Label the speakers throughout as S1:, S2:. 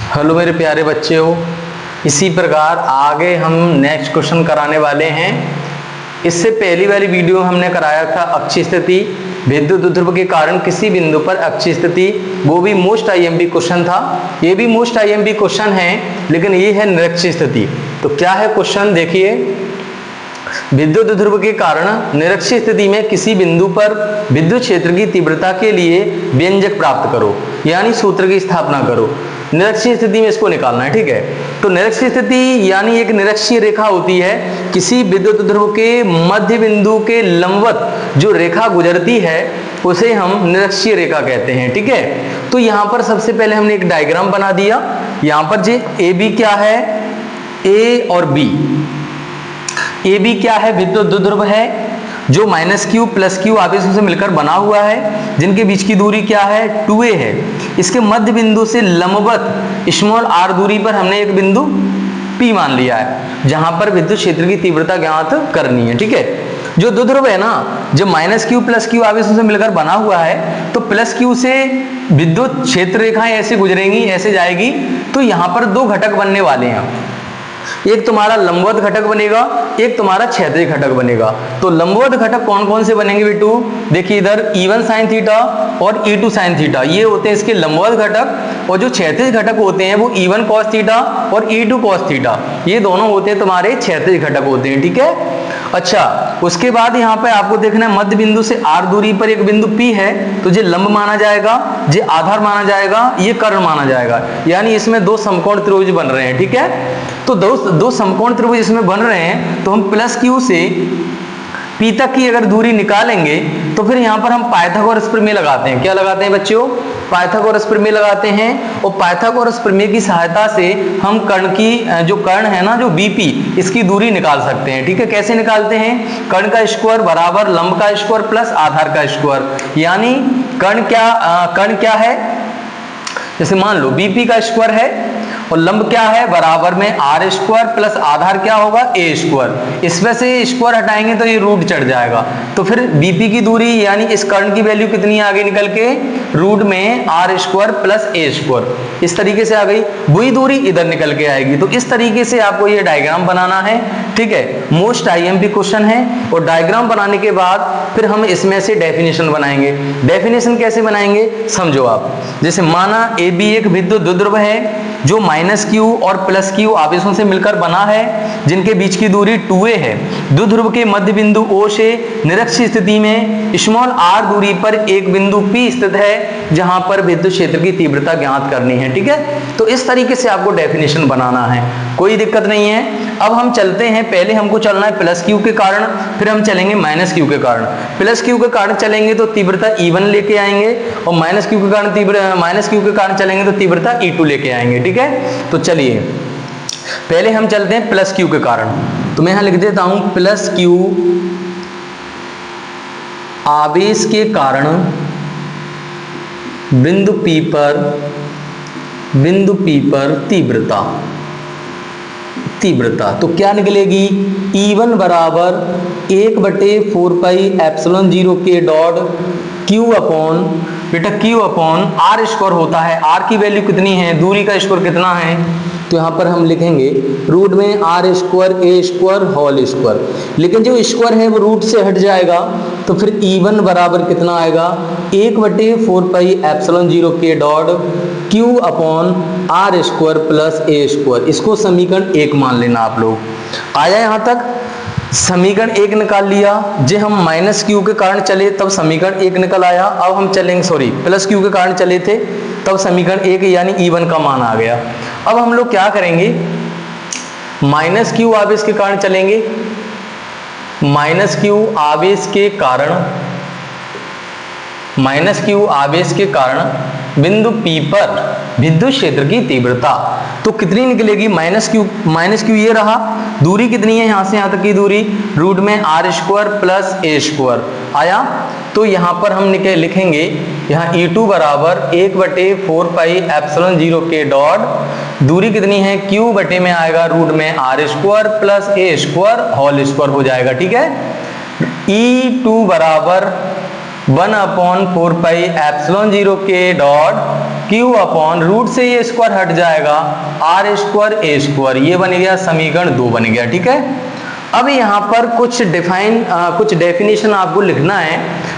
S1: Hello मेरे प्यारे बच्चों, इसी प्रकार आगे हम नेक्स्ट क्वेश्चन कराने वाले हैं। इससे पहली वाली वीडियो हमने कराया था अक्षीय स्थिति, विद्युत ध्रुव के कारण किसी बिंदु पर अक्षीय स्थिति, वो भी मोस्ट आईएमपी क्वेश्चन था। ये भी मोस्ट आईएमपी क्वेश्चन है, लेकिन ये है निरक्षीय स्थिति। तो क्या है क्वेश्चन देखिए, विद्युत ध्रुव के कारण निरक्षीय स्थिति में किसी बिंदु पर विद्युत क्षेत्र की तीव्रता के लिए व्यंजक प्राप्त करो, यानी सूत्र की स्थापना करो। निरक्षीय स्थिति में इसको निकालना है, ठीक है। तो निरक्षीय स्थिति यानी एक निरक्षीय रेखा होती है, किसी विद्युत ध्रुव के मध्य बिंदु के लंबवत जो रेखा गुजरती है उसे हम निरक्षीय रेखा कहते हैं, ठीक है। तो यहाँ पर सबसे पहले हमने एक डायग्राम बना दिया। यहाँ पर जे ए बी क्या है, ए और बी। ए बी क्या है, विद्युत ध्रुव है जो -q + q आवेशों से मिलकर बना हुआ है, जिनके बीच की दूरी क्या है, 2a है। इसके मध्य बिंदु से लंबवत स्मॉल r दूरी पर हमने एक बिंदु P मान लिया है, जहां पर विद्युत क्षेत्र की तीव्रता ज्ञात करनी है, ठीक है। जो द्विध्रुव है ना, जब -q + q आवेशों से मिलकर बना हुआ है, तो +q से विद्युत क्षेत्र रेखाएं ऐसे गुजरेंगी, ऐसे जाएगी। तो यहाँ पर दो घटक बनने वाले हैं, एक तुम्हारा लंबवत घटक बनेगा, एक तुम्हारा क्षैतिज घटक बनेगा। तो लंबवत घटक कौन कौन से बनेंगे बेटू, देखिए इधर E1 sin थीटा और E2 sin थीटा, ये होते हैं इसके लंबवत घटक। और जो क्षैतिज घटक होते हैं वो E1 cos थीटा और E2 cos थीटा, ये दोनों होते हैं तुम्हारे क्षैतिज घटक होते हैं, ठीक है। अच्छा, उसके बाद यहाँ पे आपको देखना है मध्य बिंदु से r दूरी पर एक बिंदु P है, तो ये लंब माना जाएगा, ये आधार माना जाएगा, ये कर्ण माना जाएगा। यानी इसमें दो समकोण त्रिभुज बन रहे हैं, ठीक है। तो दो समकोण त्रिभुज इसमें बन रहे हैं, तो हम +q से P तक की अगर दूरी निकालेंगे तो फिर यहाँ पर हम पाइथागोरस प्रमेय लगाते हैं। क्या लगाते हैं बच्चों, पाइथागोरस प्रमेय लगाते हैं। और पाइथागोरस प्रमेय की सहायता से हम कर्ण की जो कर्ण है ना, जो BP, इसकी दूरी निकाल सकते हैं, ठीक है। कैसे निकालते हैं, कर्ण का स्क्वायर बराबर लंब का स्क्वायर प्लस आधार का स्क्वायर। यानी कर्ण क्या है, जैसे मान लो BP का स्क्वायर है और लंब क्या है, बराबर में r² प्लस आधार क्या होगा, a²। इसमें से स्क्वायर हटाएंगे तो ये रूट चढ़ जाएगा। तो फिर BP की दूरी यानी इस कर्ण की वैल्यू कितनी आगे निकल के, रूट में r² प्लस a²। इस तरीके से आ गई। वही दूरी इधर निकल के आएगी। तो इस तरीके से आपको ये डायग्राम बनाना है, ठीक है। मोस्ट आईएमपी क्वेश्चन है। और डायग्राम बनाने के बाद फिर हम इसमें से डेफिनेशन बनाएंगे। डेफिनेशन कैसे बनाएंगे समझो आप। जैसे माना AB एक विद्युत द्विध्रुव है जो -q और +q आवेशों से मिलकर बना है, जिनके बीच की दूरी 2a है। द्विध्रुव के मध्य बिंदु O से निरक्षीय स्थिति में स्मॉल r दूरी पर एक बिंदु P स्थित है, जहां पर विद्युत क्षेत्र की तीव्रता ज्ञात करनी है, ठीक है। तो इस तरीके से आपको डेफिनेशन बनाना है, कोई दिक्कत नहीं है। अब हम चलते हैं, पहले हमको चलना है +q के कारण, फिर हम चलेंगे -q के कारण। +q के कारण चलेंगे तो तीव्रता E1 लेके आएंगे, और -q के कारण चलेंगे तो तीव्रता E2 लेके आएंगे, ठीक है। तो चलिए पहले हम चलते हैं +q के कारण। तो मैं यहां लिख देता हूं +q आवेश के कारण बिंदु P पर तीव्रता तो क्या निकलेगी, E1 बराबर 1/4πε0 के डॉट Q अपॉन, बेटा Q अपॉन r² होता है। r की वैल्यू कितनी है, दूरी का स्क्वायर कितना है, तो यहाँ पर हम लिखेंगे रूट में r² a² होल स्क्वायर। लेकिन जो स्क्वायर है वो रूट से हट जाएगा, तो फिर E1 बराबर कितना आएगा, 1/4πε0 के dot Q upon r² plus a²। इसको समीकरण 1 मान लेना आप लोग। आया यहाँ तक, समीकरण 1 निकाल लिया। जे हम -q के कारण चले तब समीकरण 1 निकल आया। अब हम चलेंगे, +q के कारण चले थे तब समीकरण 1 यानी E1 का मान आ गया। अब हम लोग क्या करेंगे, -q आवेश के कारण चलेंगे। -q आवेश के कारण बिंदु P पर विद्युत क्षेत्र की तीव्रता तो कितनी निकलेगी, -q ये रहा, दूरी कितनी है यहां से यहां तक की दूरी, रूट में r² प्लस a²। आया, तो यहां पर हम लिखेंगे यहाँ E2 बराबर 1/4πε0 के डॉट, दूरी कितनी है, q बटे में आएगा रूट में r² plus a² whole square हो जाएगा, ठीक है। E2 बराबर 1/4πε0 के डॉट क्यू अपॉन रूट से ये स्क्वायर हट जाएगा आर स्क्वायर ए स्क्वायर, ये बन गया समीकरण 2 बन गया। ठीक है, अब यहाँ पर कुछ डेफिनेशन आपको लिखना है।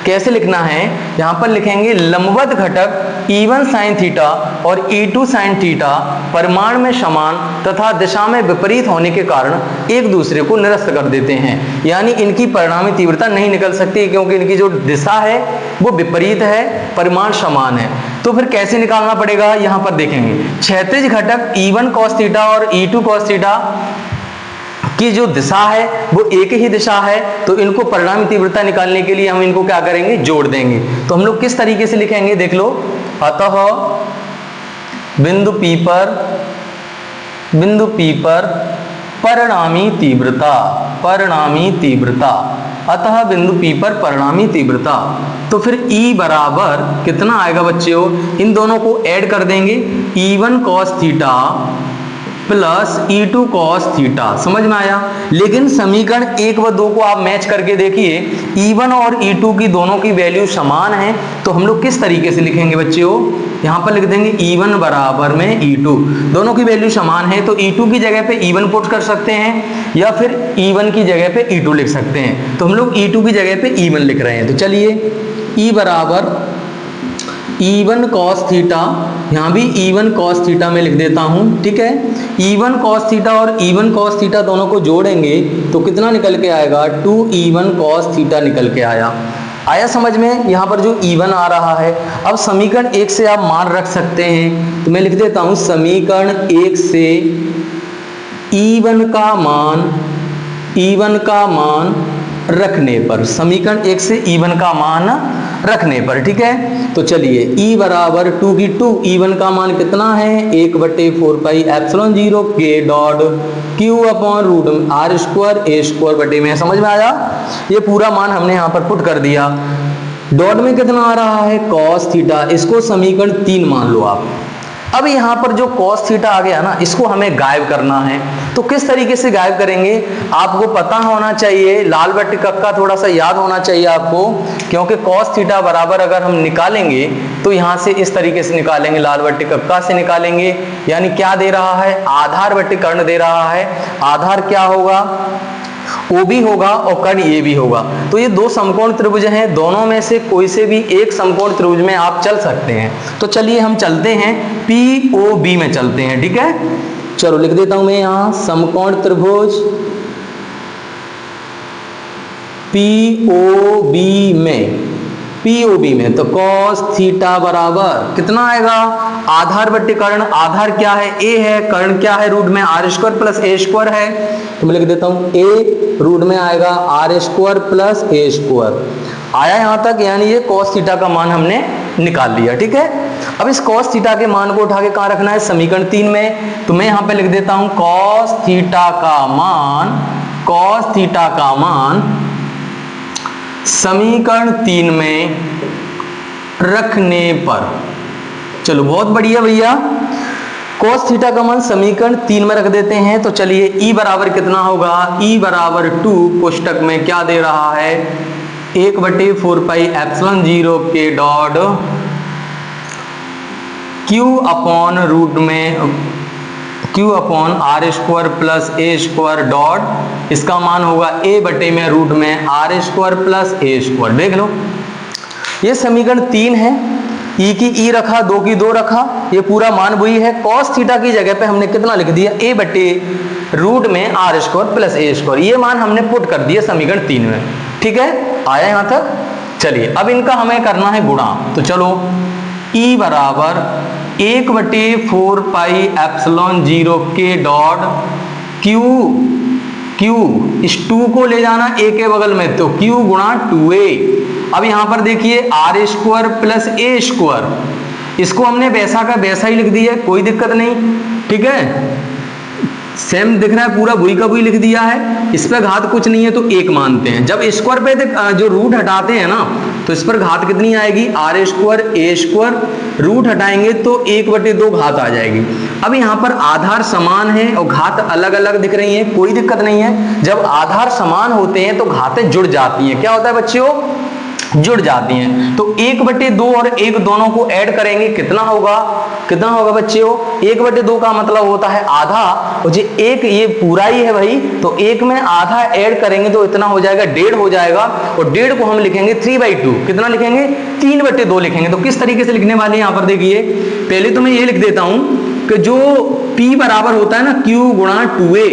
S1: कैसे लिखना है, यहाँ पर लिखेंगे लंबवत घटक E1 sin थीटा और E2 sin थीटा परिमाण में समान तथा दिशा में विपरीत होने के कारण एक दूसरे को निरस्त कर देते हैं, यानी इनकी परिणामी तीव्रता नहीं निकल सकती क्योंकि इनकी जो दिशा है वो विपरीत है, परिमाण समान है। तो फिर कैसे निकालना पड़ेगा, यहाँ पर देखेंगे क्षैतिज घटक E1 cos थीटा और E2 cos थीटा की जो दिशा है वो एक ही दिशा है, तो इनको परिणामी तीव्रता निकालने के लिए हम इनको क्या करेंगे, जोड़ देंगे। तो हम लोग किस तरीके से लिखेंगे, देख लो, अतः बिंदु P पर परिणामी तीव्रता, अतः बिंदु P पर परिणामी तीव्रता। तो फिर E बराबर कितना आएगा बच्चों, इन दोनों को ऐड कर देंगे, E1 cos theta plus E2 cos theta. समझ में आया। लेकिन समीकरण 1 व 2 को आप मैच करके देखिए, E1 और E2 की दोनों की वैल्यू समान है, तो हम लोग किस तरीके से लिखेंगे बच्चों, यहाँ पर लिख देंगे E1 बराबर में E2, दोनों की वैल्यू समान है तो E2 की जगह पे E1 पुट कर सकते हैं या फिर E1 की जगह पे E2 लिख सकते हैं। तो हम लोग E2 की जगह पे E1 लिख रहे हैं। तो चलिए E बराबर E1 cos थीटा, यहाँ भी E1 cos थीटा में लिख देता हूँ। ठीक है, E1 cos थीटा और E1 cos थीटा दोनों को जोड़ेंगे तो कितना निकल के आएगा, 2E1 cos थीटा निकल के आया समझ में। यहाँ पर जो E1 आ रहा है, अब समीकरण 1 से आप मान रख सकते हैं, तो मैं लिख देता हूँ समीकरण 1 से E1 का मान रखने पर, समीकरण 1 से E1 का मान रखने पर। ठीक है, तो चलिए E बराबर 2 की 2, E1 का मान कितना है, 1/4 पाई एप्सिलॉन 0 के dot Q upon root R square A square बटे में। समझ में आया, ये पूरा मान हमने यहाँ पर पुट कर दिया। डॉट में कितना आ रहा है, cos थीटा, इसको समीकरण 3 मान लो आप। अब यहाँ पर जो cos थीटा आ गया ना, इसको हमें गायब करना है। तो किस तरीके से गायब करेंगे, आपको पता होना चाहिए, लाल बट्टी कक्का थोड़ा सा याद होना चाहिए आपको, क्योंकि cos थीटा बराबर अगर हम निकालेंगे तो यहाँ से इस तरीके से निकालेंगे, लाल बट्टी कक्का से निकालेंगे, यानी क्या दे रहा है, आधार बट्टी कर्ण दे रहा है। आधार क्या होगा, ओ भी होगा और कर्ण ए भी होगा। तो ये दो समकोण त्रिभुज हैं, दोनों में से कोई से भी एक समकोण त्रिभुज में आप चल सकते हैं। तो चलिए हम चलते हैं POB में चलते हैं। ठीक है, चलो लिख देता हूं मैं यहाँ समकोण त्रिभुज POB में तो cos थीटा बराबर कितना आएगा, आधार बट्टे कर्ण, आधार क्या है, a है, कर्ण क्या है, रूट में R square plus A square है। तो मैं लिख देता हूं a, रूट में आएगा R square plus A square. आया यहां तक, यानी ये cos थीटा का मान हमने निकाल लिया। ठीक है, अब इस cos थीटा के मान को उठा के कहां रखना है, समीकरण 3 में। तो मैं यहां पे लिख देता हूं cos थीटा का मान समीकरण 3 में रखने पर, चलो बहुत बढ़िया भैया, cos थीटा का मान समीकरण 3 में रख देते हैं। तो चलिए E बराबर कितना होगा, E बराबर 2 कोष्टक में क्या दे रहा है, 1/4 पाई एप्सिलॉन 0 के डॉट Q अपॉन रूट में Q upon R square plus A square dot, इसका मान होगा a बटे में रूट में R square plus A square. देख लो, ये समीकरण 3 है, E की E रखा, 2 की 2 रखा, ये पूरा मान वही है। cos थीटा की जगह पे हमने कितना लिख दिया, a बटे रूट में R square plus A square, ये मान हमने पुट कर दिया समीकरण 3 में। ठीक है, आया यहां तक। चलिए अब इनका हमें करना है गुणा। तो चलो E बराबर 1/4 पाई एप्सिलॉन 0 के डॉट Q इस 2 को ले जाना a के बगल में, तो Q गुणा 2a। अब यहां पर देखिए R square plus A square, इसको हमने वैसा का वैसा ही लिख दिया है, कोई दिक्कत नहीं। ठीक है, सेम दिख रहा है, पूरा वही का वही लिख दिया है, इस पर घात कुछ नहीं है तो 1 मानते हैं। जब स्क्वायर पे जो रूट हटाते हैं ना, तो इस पर घात कितनी आएगी, R square A square, root हटाएंगे तो 1/2 घात आ जाएगी। अब यहाँ पर आधार समान है और घात अलग अलग दिख रही है, कोई दिक्कत नहीं है। जब आधार समान होते हैं तो घातें जुड़ जाती हैं। क्या होता है बच्चों, जुड़ जाती हैं। तो 1/2 और 1 दोनों को ऐड करेंगे, कितना होगा बच्चों? 1/2 का मतलब होता है आधा, और जो 1 ये पूरा ही है भाई, तो 1 में आधा ऐड करेंगे तो इतना हो जाएगा 1.5 हो जाएगा, और 1.5 को हम लिखेंगे 3/2। कितना लिखेंगे? 3/2 लिखेंगे। तो किस तरीके से लिखने वाले हैं यहाँ पर देखिए, पहले तो मैं ये लिख देता हूं कि जो P बराबर होता है ना Q गुणा 2A,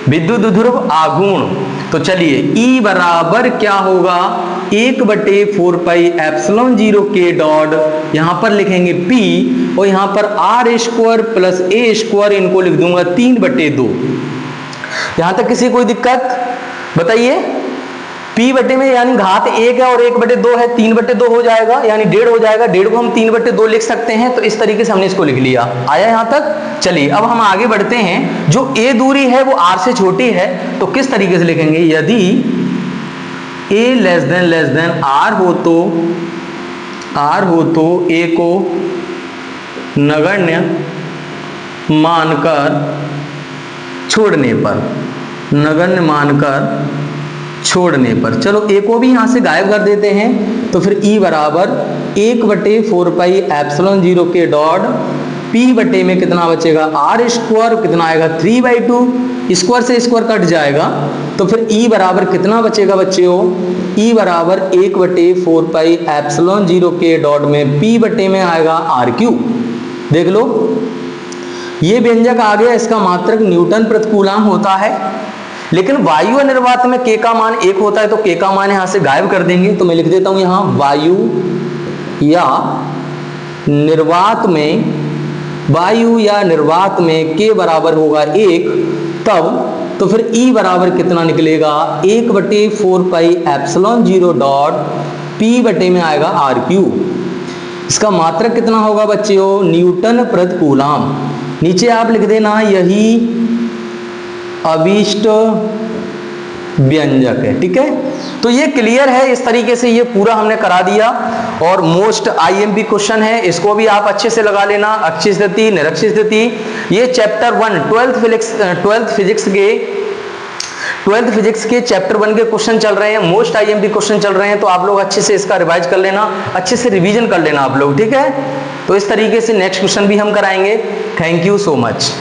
S1: विद्युत ध्रुव आघूर्ण। तो चलिए E बराबर क्या होगा? 1/4 पाई एप्सिलॉन 0 K डॉट, यहां पर लिखेंगे P, और यहां पर R² प्लस A², इनको लिख दूंगा 3/2। यहां तक किसी कोई दिक्कत बताइए? P बटे में यानी घात 1 है और 1/2 है, 3/2 हो जाएगा, यानी 1.5 हो जाएगा। 1.5 को हम 3/2 लिख सकते हैं। तो इस तरीके से हमने इसको लिख लिया। आया यहां तक? चलिए अब हम आगे बढ़ते हैं। जो A दूरी है वो R से छोटी है, तो किस तरीके से लिखेंगे? यदि A लेस देन R हो तो A को नगण्य मानकर छोड़ने पर, चलो A को भी यहां से गायब कर देते हैं। तो फिर E बराबर 1/4 पाई एप्सिलॉन 0 K डॉट, P बटे में कितना बचेगा? R², कितना आएगा? 3/2, स्क्वायर से स्क्वायर कट जाएगा। तो फिर E बराबर कितना बचेगा बच्चों? E बराबर 1/4 पाई एप्सिलॉन 0 K डॉट में P बटे में आएगा R3। देख लो, ये व्यंजक आ गया, इसका मात्रक न्यूटन प्रति कूलम होता है। लेकिन वायु निर्वात में K का मान 1 होता है, तो K का मान यहां से गायब कर देंगे। तो मैं लिख देता हूं यहां वायु या निर्वात में K बराबर होगा 1, तब तो फिर E बराबर कितना निकलेगा? 1/4 पाई एप्सिलॉन 0 डॉट P बटे में आएगा R3। इसका मात्रक कितना होगा बच्चों? न्यूटन प्रति कूलम। नीचे आप लिख देना यही अभीष्ट व्यंजक है। ठीक है, तो ये क्लियर है। इस तरीके से ये पूरा हमने करा दिया, और मोस्ट IMP क्वेश्चन है, इसको भी आप अच्छे से लगा लेना। अक्षीय स्थिति, निरक्षीय स्थिति, ये चैप्टर 1 12th फिजिक्स के चैप्टर 1 के क्वेश्चन चल रहे हैं, मोस्ट IMP क्वेश्चन चल रहे हैं। तो आप लोग अच्छे से इसका रिवाइज कर लेना, अच्छे से रिवीजन कर लेना आप लोग। ठीक है, तो इस तरीके से नेक्स्ट क्वेश्चन भी हम कराएंगे। Thank you so much.